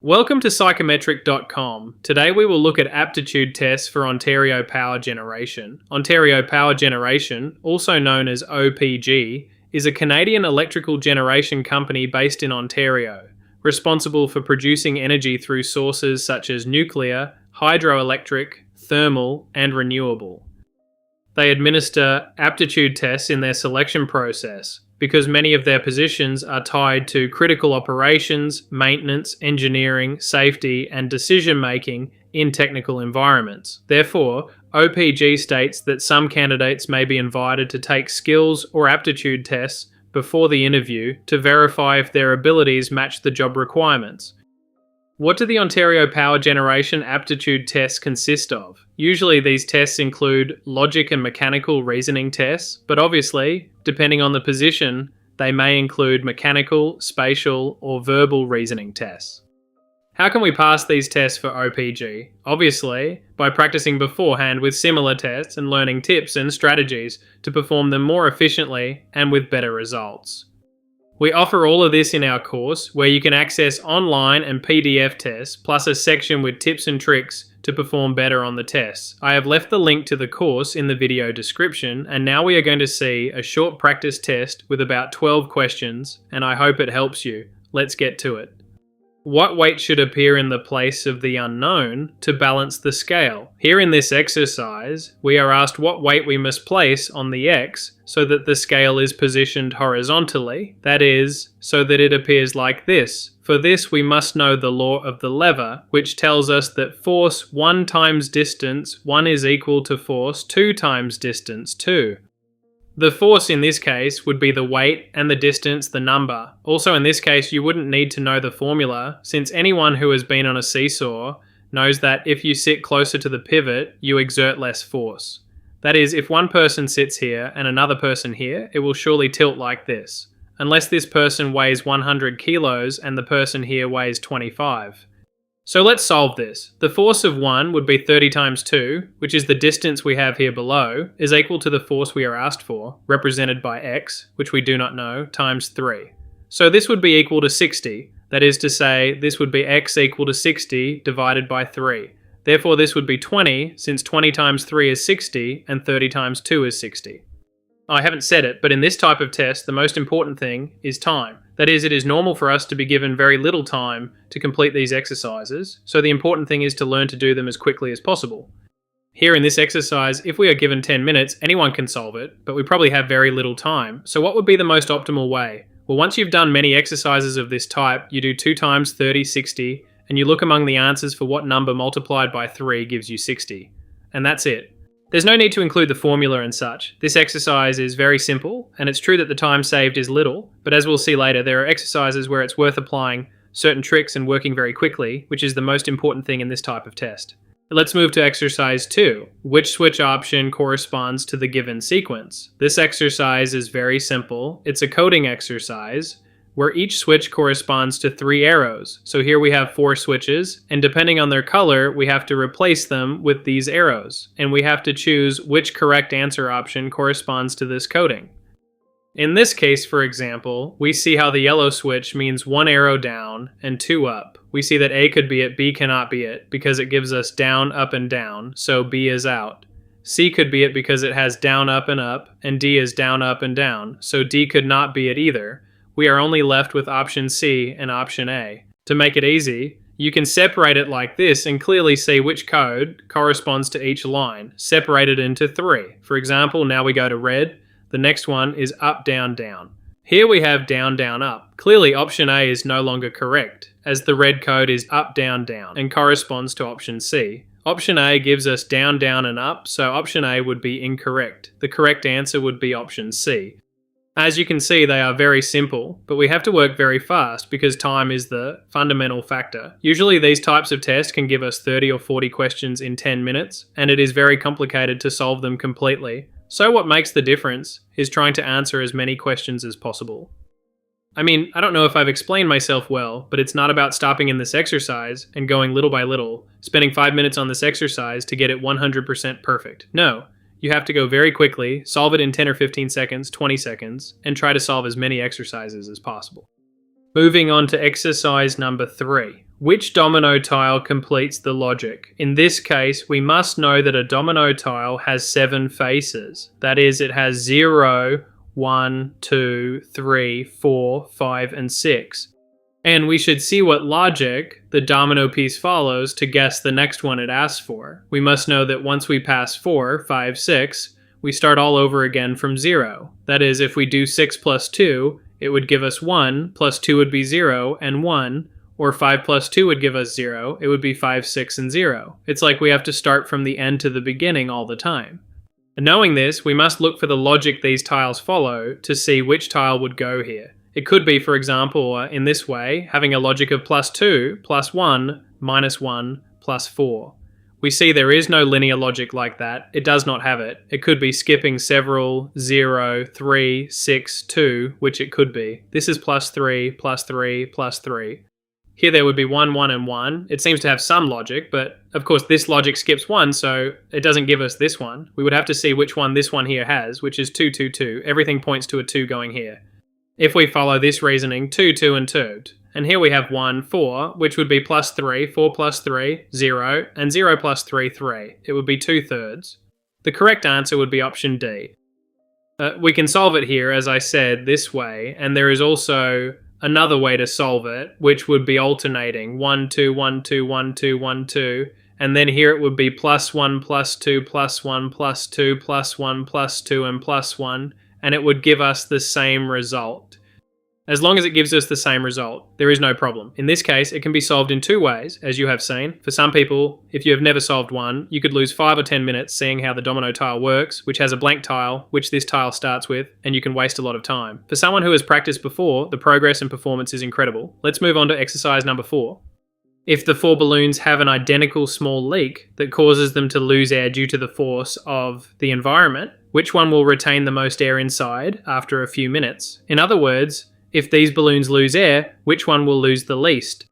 Welcome to psychometric.com. Today we will look at aptitude tests for Ontario Power Generation. Ontario Power Generation, also known as OPG, is a Canadian electrical generation company based in Ontario, responsible for producing energy through sources such as nuclear, hydroelectric, thermal, and renewable. They administer aptitude tests in their selection process, because many of their positions are tied to critical operations, maintenance, engineering, safety, and decision-making in technical environments. Therefore, OPG states that some candidates may be invited to take skills or aptitude tests before the interview to verify if their abilities match the job requirements. What do the Ontario Power Generation aptitude tests consist of? Usually these tests include logic and mechanical reasoning tests, but obviously, depending on the position, they may include mechanical, spatial, or verbal reasoning tests. How can we pass these tests for OPG? Obviously, by practicing beforehand with similar tests and learning tips and strategies to perform them more efficiently and with better results. We offer all of this in our course, where you can access online and PDF tests, plus a section with tips and tricks to perform better on the tests. I have left the link to the course in the video description, and now we are going to see a short practice test with about 12 questions, and I hope it helps you. Let's get to it. What weight should appear in the place of the unknown to balance the scale? Here in this exercise, we are asked what weight we must place on the X so that the scale is positioned horizontally, that is, so that it appears like this. For this, we must know the law of the lever, which tells us that force 1 times distance 1 is equal to force 2 times distance 2. The force in this case would be the weight and the distance the number. Also in this case you wouldn't need to know the formula, since anyone who has been on a seesaw knows that if you sit closer to the pivot, you exert less force. That is, if one person sits here and another person here, it will surely tilt like this, unless this person weighs 100 kilos and the person here weighs 25. So let's solve this. The force of 1 would be 30 times 2, which is the distance we have here below, is equal to the force we are asked for, represented by x, which we do not know, times 3. So this would be equal to 60. That is to say, this would be x equal to 60 divided by 3. Therefore this would be 20, since 20 times 3 is 60, and 30 times 2 is 60. I haven't said it, but in this type of test, the most important thing is time. That is, it is normal for us to be given very little time to complete these exercises, so the important thing is to learn to do them as quickly as possible. Here in this exercise, if we are given 10 minutes, anyone can solve it, but we probably have very little time. So what would be the most optimal way? Well, once you've done many exercises of this type, you do 2 times 30, 60, and you look among the answers for what number multiplied by 3 gives you 60. And that's it. There's no need to include the formula and such. This exercise is very simple, and it's true that the time saved is little, but as we'll see later, there are exercises where it's worth applying certain tricks and working very quickly, which is the most important thing in this type of test. Let's move to exercise 2. Which switch option corresponds to the given sequence? This exercise is very simple. It's a coding exercise, where each switch corresponds to 3 arrows. So here we have 4 switches, and depending on their color, we have to replace them with these arrows, and we have to choose which correct answer option corresponds to this coding. In this case, for example, we see how the yellow switch means 1 arrow down and 2 up. We see that A could be it, B cannot be it, because it gives us down, up, and down, so B is out. C could be it because it has down, up, and D is down, up, and down, so D could not be it either. We are only left with option C and option A. To make it easy, you can separate it like this and clearly see which code corresponds to each line, separated into 3. For example, now we go to red. The next one is up, down, down. Here we have down, down, up. Clearly option A is no longer correct, as the red code is up, down, down, and corresponds to option C. Option A gives us down, down, and up, so option A would be incorrect. The correct answer would be option C. As you can see, they are very simple, but we have to work very fast because time is the fundamental factor. Usually these types of tests can give us 30 or 40 questions in 10 minutes, and it is very complicated to solve them completely. So what makes the difference is trying to answer as many questions as possible. I mean, I don't know if I've explained myself well, but it's not about stopping in this exercise and going little by little, spending 5 minutes on this exercise to get it 100% perfect. No. You have to go very quickly, solve it in 10 or 15 seconds, 20 seconds, and try to solve as many exercises as possible. Moving on to exercise number 3. Which domino tile completes the logic? In this case, we must know that a domino tile has 7 faces. That is, it has 0, 1, 2, 3, 4, 5, and 6. And we should see what logic the domino piece follows to guess the next one it asks for. We must know that once we pass 4, 5, 6, we start all over again from 0. That is, if we do 6 plus 2, it would give us 1, plus 2 would be 0, and 1, or 5 plus 2 would give us 0, it would be 5, 6, and 0. It's like we have to start from the end to the beginning all the time. And knowing this, we must look for the logic these tiles follow to see which tile would go here. It could be, for example, in this way, having a logic of plus 2, plus 1, minus 1, plus 4. We see there is no linear logic like that. It does not have it. It could be skipping several 0, 3, 6, 2, which it could be. This is plus 3, plus 3, plus 3. Here there would be 1, 1, and 1. It seems to have some logic, but of course this logic skips 1, so it doesn't give us this one. We would have to see which one this one here has, which is 2, 2, 2. Everything points to a 2 going here. If we follow this reasoning, 2, 2, and 2. And here we have 1, 4, which would be plus 3, 4 plus 3, 0, and 0 plus 3, 3. It would be 2/3. The correct answer would be option D. We can solve it here, as I said, this way, and there is also another way to solve it, which would be alternating 1, 2, 1, 2, 1, 2, 1, 2, and then here it would be plus 1, plus 2, plus 1, plus 2, plus 1, plus 2, and plus 1, and it would give us the same result. As long as it gives us the same result, there is no problem. In this case, it can be solved in 2 ways, as you have seen. For some people, if you have never solved one, you could lose 5 or 10 minutes seeing how the domino tile works, which has a blank tile, which this tile starts with, and you can waste a lot of time. For someone who has practiced before, the progress and performance is incredible. Let's move on to exercise number 4. If the 4 balloons have an identical small leak that causes them to lose air due to the force of the environment, which one will retain the most air inside after a few minutes? In other words, if these balloons lose air, which one will lose the least?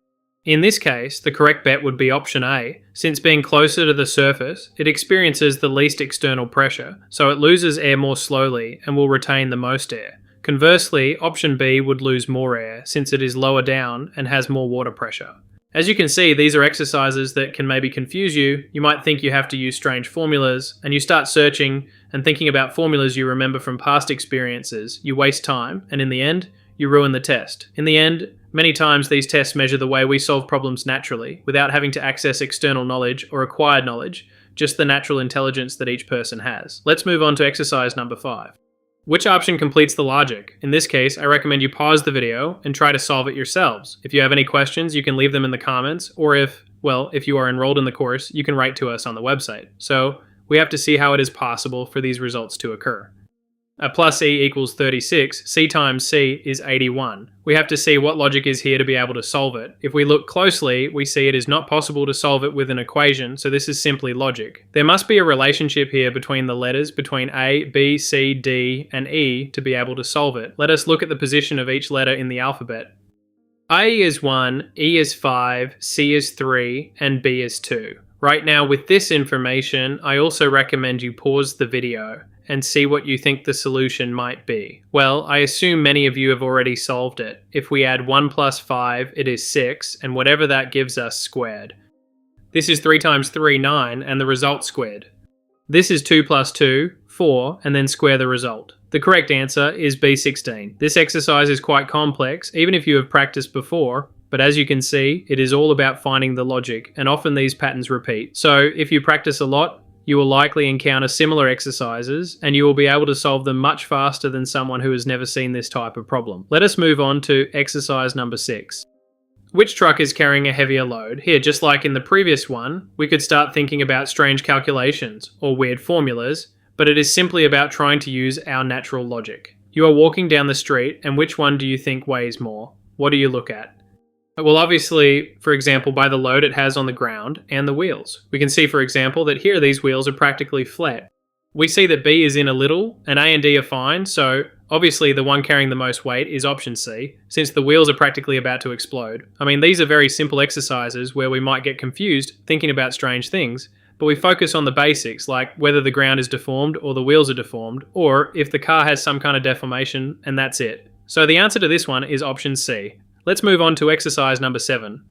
In this case, the correct bet would be option A. Since being closer to the surface, it experiences the least external pressure, so it loses air more slowly and will retain the most air. Conversely, option B would lose more air, since it is lower down and has more water pressure. As you can see, these are exercises that can maybe confuse you. You might think you have to use strange formulas, and you start searching and thinking about formulas you remember from past experiences. You waste time, and in the end, you ruin the test. In the end, many times these tests measure the way we solve problems naturally, without having to access external knowledge or acquired knowledge, just the natural intelligence that each person has. Let's move on to exercise number 5. Which option completes the logic? In this case, I recommend you pause the video and try to solve it yourselves. If you have any questions, you can leave them in the comments, or if you are enrolled in the course, you can write to us on the website. So, we have to see how it is possible for these results to occur. A plus E equals 36, C times C is 81. We have to see what logic is here to be able to solve it. If we look closely, we see it is not possible to solve it with an equation, so this is simply logic. There must be a relationship here between the letters, between A, B, C, D, and E to be able to solve it. Let us look at the position of each letter in the alphabet. A is 1, E is 5, C is 3, and B is 2. Right now, with this information, I also recommend you pause the video and see what you think the solution might be. Well, I assume many of you have already solved it. If we add 1 plus 5, it is 6, and whatever that gives us squared. This is 3 times 3, 9, and the result squared. This is 2 plus 2, 4, and then square the result. The correct answer is B16. This exercise is quite complex, even if you have practiced before, but as you can see, it is all about finding the logic, and often these patterns repeat. So if you practice a lot, you will likely encounter similar exercises, and you will be able to solve them much faster than someone who has never seen this type of problem. Let us move on to exercise number 6. Which truck is carrying a heavier load? Here, just like in the previous one, we could start thinking about strange calculations or weird formulas, but it is simply about trying to use our natural logic. You are walking down the street, and which one do you think weighs more? What do you look at? Well, obviously, for example, by the load it has on the ground and the wheels. We can see, for example, that here these wheels are practically flat. We see that B is in a little, and A and D are fine, so obviously the one carrying the most weight is option C, since the wheels are practically about to explode. I mean, these are very simple exercises where we might get confused thinking about strange things, but we focus on the basics, like whether the ground is deformed or the wheels are deformed, or if the car has some kind of deformation, and that's it. So the answer to this one is option C. Let's move on to exercise number 7.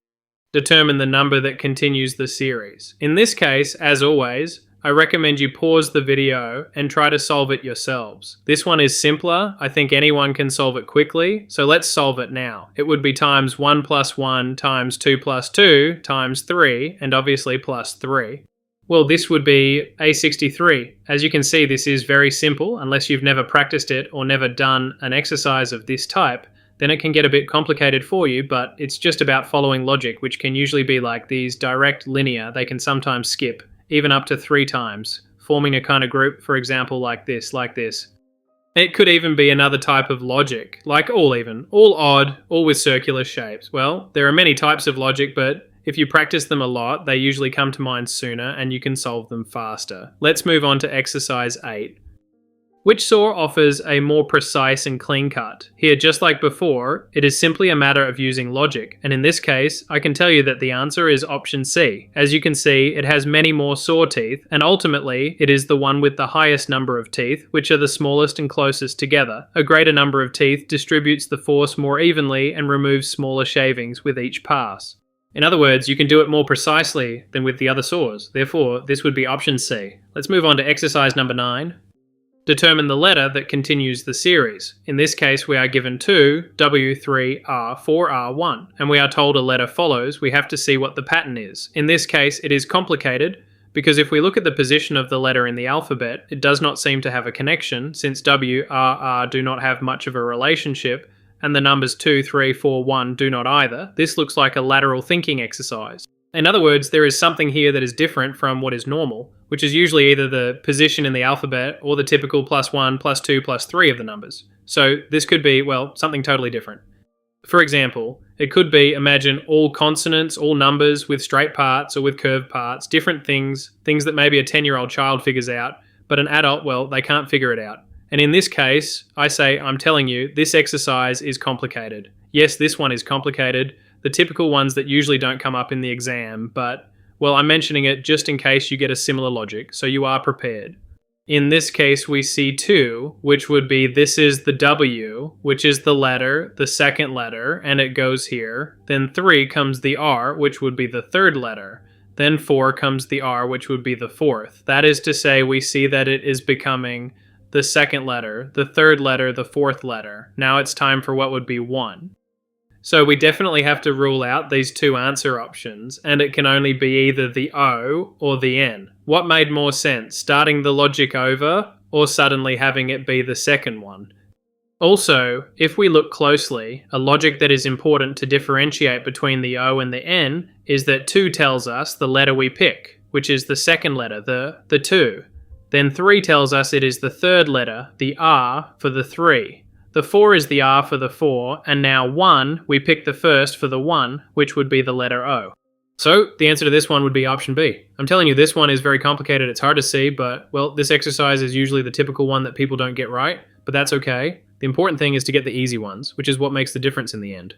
Determine the number that continues the series. In this case, as always, I recommend you pause the video and try to solve it yourselves. This one is simpler. I think anyone can solve it quickly, so let's solve it now. It would be times 1 plus 1 times 2 plus 2 times 3, and obviously plus 3. Well, this would be A63. As you can see, this is very simple. Unless you've never practiced it or never done an exercise of this type, then it can get a bit complicated for you, but it's just about following logic, which can usually be like these direct linear. They can sometimes skip, even up to 3 times, forming a kind of group, for example, like this. It could even be another type of logic, like all even, all odd, all with circular shapes. Well, there are many types of logic, but if you practice them a lot, they usually come to mind sooner and you can solve them faster. Let's move on to exercise 8. Which saw offers a more precise and clean cut? Here, just like before, it is simply a matter of using logic, and in this case, I can tell you that the answer is option C. As you can see, it has many more saw teeth, and ultimately, it is the one with the highest number of teeth, which are the smallest and closest together. A greater number of teeth distributes the force more evenly and removes smaller shavings with each pass. In other words, you can do it more precisely than with the other saws. Therefore, this would be option C. Let's move on to exercise number 9. Determine the letter that continues the series. In this case, we are given 2, W3, R4, R1, and we are told a letter follows. We have to see what the pattern is. In this case, it is complicated because if we look at the position of the letter in the alphabet, it does not seem to have a connection since W, R, R do not have much of a relationship, and the numbers 2, 3, 4, 1 do not either. This looks like a lateral thinking exercise. In other words, there is something here that is different from what is normal, which is usually either the position in the alphabet or the typical plus 1, plus 2, plus 3 of the numbers. So this could be, well, something totally different. For example, it could be, imagine all consonants, all numbers with straight parts or with curved parts, different things that maybe a 10-year-old child figures out, but an adult, well, they can't figure it out. And in this case, I say, I'm telling you, this exercise is complicated. Yes, this one is complicated. The typical ones that usually don't come up in the exam, but, well, I'm mentioning it just in case you get a similar logic, so you are prepared. In this case, we see 2, which would be this is the W, which is the letter, the second letter, and it goes here. Then 3 comes the R, which would be the third letter. Then 4 comes the R, which would be the fourth. That is to say, we see that it is becoming the second letter, the third letter, the fourth letter. Now it's time for what would be 1. So we definitely have to rule out these 2 answer options, and it can only be either the O or the N. What made more sense, starting the logic over or suddenly having it be the second one? Also, if we look closely, a logic that is important to differentiate between the O and the N is that 2 tells us the letter we pick, which is the second letter, the 2. Then 3 tells us it is the third letter, the R, for the 3. The 4 is the R for the 4, and now 1, we pick the first for the 1, which would be the letter O. So, the answer to this one would be option B. I'm telling you, this one is very complicated, it's hard to see, but, well, this exercise is usually the typical one that people don't get right, but that's okay. The important thing is to get the easy ones, which is what makes the difference in the end.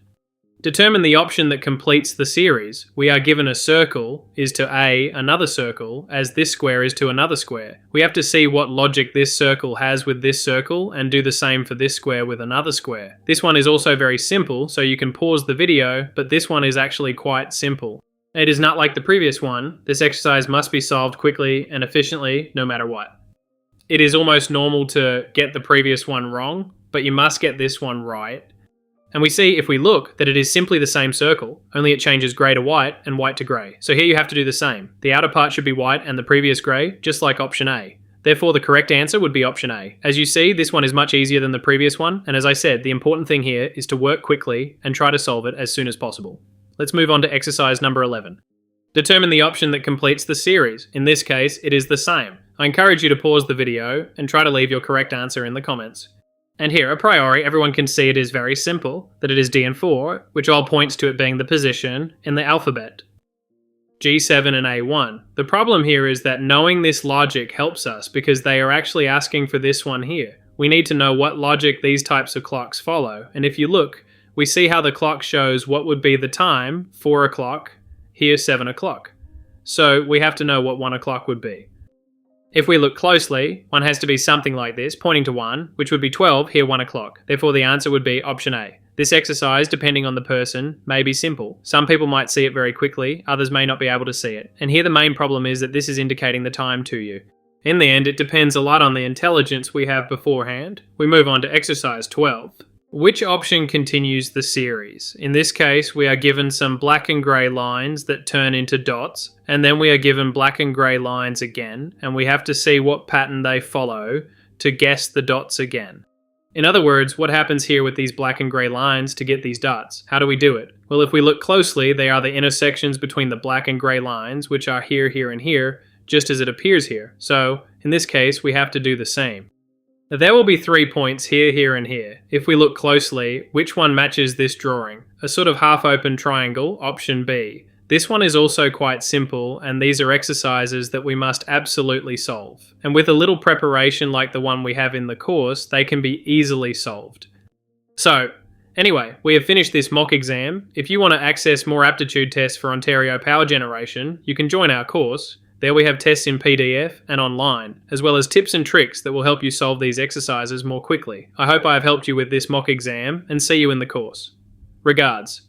Determine the option that completes the series. We are given a circle is to A another circle, as this square is to another square. We have to see what logic this circle has with this circle and do the same for this square with another square. This one is also very simple, so you can pause the video, but this one is actually quite simple. It is not like the previous one. This exercise must be solved quickly and efficiently no matter what. It is almost normal to get the previous one wrong, but you must get this one right. And we see, if we look, that it is simply the same circle, only it changes grey to white and white to grey. So here you have to do the same. The outer part should be white and the previous grey, just like option A. Therefore, the correct answer would be option A. As you see, this one is much easier than the previous one, and as I said, the important thing here is to work quickly and try to solve it as soon as possible. Let's move on to exercise number 11. Determine the option that completes the series. In this case, it is the same. I encourage you to pause the video and try to leave your correct answer in the comments. And here, a priori, everyone can see it is very simple, that it is D and 4, which all points to it being the position in the alphabet. G7 and A1. The problem here is that knowing this logic helps us because they are actually asking for this one here. We need to know what logic these types of clocks follow, and if you look, we see how the clock shows what would be the time, 4 o'clock, here 7 o'clock. So we have to know what 1 o'clock would be. If we look closely, one has to be something like this, pointing to 1, which would be 12, here 1 o'clock. Therefore the answer would be option A. This exercise, depending on the person, may be simple. Some people might see it very quickly, others may not be able to see it. And here the main problem is that this is indicating the time to you. In the end, it depends a lot on the intelligence we have beforehand. We move on to exercise 12. Which option continues the series? In this case, we are given some black and grey lines that turn into dots, and then we are given black and grey lines again, and we have to see what pattern they follow to guess the dots again. In other words, what happens here with these black and grey lines to get these dots? How do we do it? Well, if we look closely, they are the intersections between the black and grey lines, which are here, here, and here, just as it appears here. So, in this case, we have to do the same. There will be 3 points here, here, and here. If we look closely, which one matches this drawing? A sort of half-open triangle, option B. This one is also quite simple, and these are exercises that we must absolutely solve. And with a little preparation like the one we have in the course, they can be easily solved. So, anyway, we have finished this mock exam. If you want to access more aptitude tests for Ontario Power Generation, you can join our course. There we have tests in PDF and online, as well as tips and tricks that will help you solve these exercises more quickly. I hope I have helped you with this mock exam, and see you in the course. Regards.